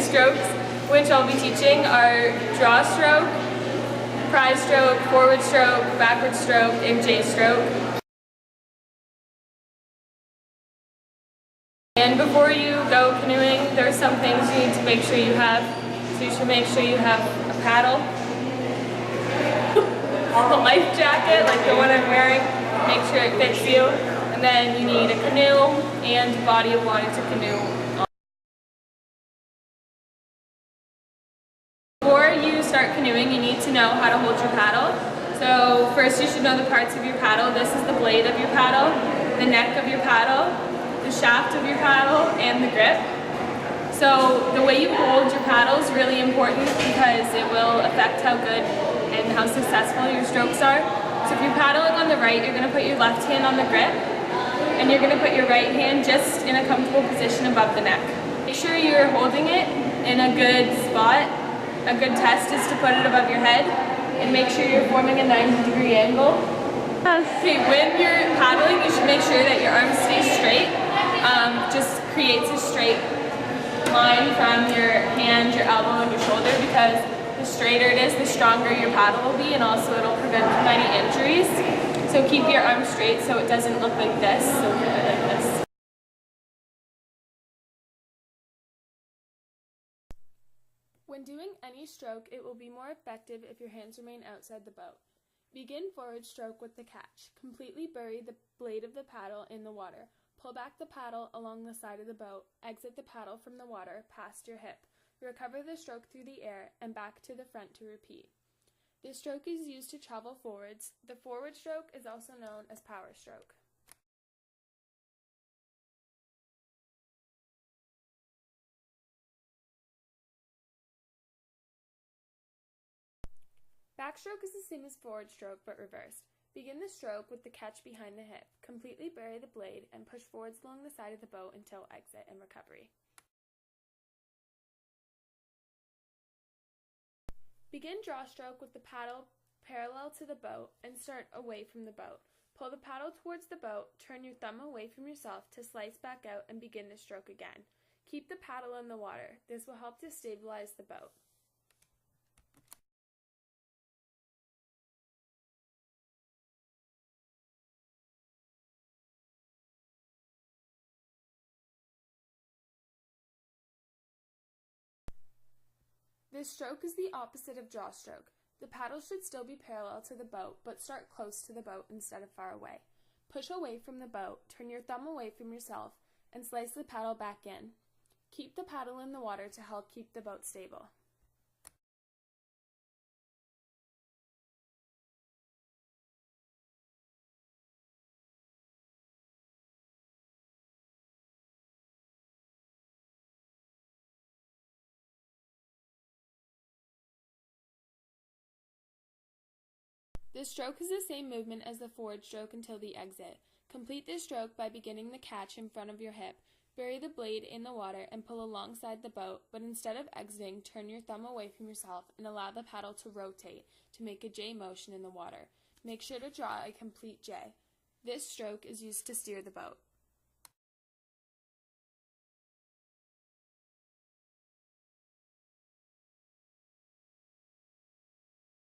strokes, which I'll be teaching, are draw stroke, pry stroke, forward stroke, backward stroke, and J stroke. And before you go canoeing, there are some things you need to make sure you have. So you should make sure you have a paddle, a life jacket like the one I'm wearing, make sure it fits you, and then you need a canoe and a body of water to canoe. Before you start canoeing, you need to know how to hold your paddle. So first you should know the parts of your paddle. This is the blade of your paddle, the neck of your paddle, the shaft of your paddle, and the grip. So the way you hold your paddle is really important because it will affect how good and how successful your strokes are. So if you're paddling on the right, you're going to put your left hand on the grip, and you're going to put your right hand just in a comfortable position above the neck. Make sure you're holding it in a good spot. A good test is to put it above your head, and make sure you're forming a 90-degree angle. Okay, when you're paddling, you should make sure that your arms stay straight. Just creates a straight line from your hand, your elbow, and your shoulder, because the straighter it is, the stronger your paddle will be, and also it'll prevent from any injuries. So keep your arms straight so it doesn't look like this, so keep it like this. When doing any stroke, it will be more effective if your hands remain outside the boat. Begin forward stroke with the catch. Completely bury the blade of the paddle in the water. Pull back the paddle along the side of the boat. Exit the paddle from the water past your hip. Recover the stroke through the air and back to the front to repeat. This stroke is used to travel forwards. The forward stroke is also known as power stroke. Backstroke is the same as forward stroke but reversed. Begin the stroke with the catch behind the hip. Completely bury the blade and push forwards along the side of the boat until exit and recovery. Begin draw stroke with the paddle parallel to the boat and start away from the boat. Pull the paddle towards the boat, turn your thumb away from yourself to slice back out and begin the stroke again. Keep the paddle in the water. This will help to stabilize the boat. This stroke is the opposite of draw stroke. The paddle should still be parallel to the boat, but start close to the boat instead of far away. Push away from the boat, turn your thumb away from yourself, and slice the paddle back in. Keep the paddle in the water to help keep the boat stable. This stroke is the same movement as the forward stroke until the exit. Complete this stroke by beginning the catch in front of your hip. Bury the blade in the water and pull alongside the boat, but instead of exiting, turn your thumb away from yourself and allow the paddle to rotate to make a J motion in the water. Make sure to draw a complete J. This stroke is used to steer the boat.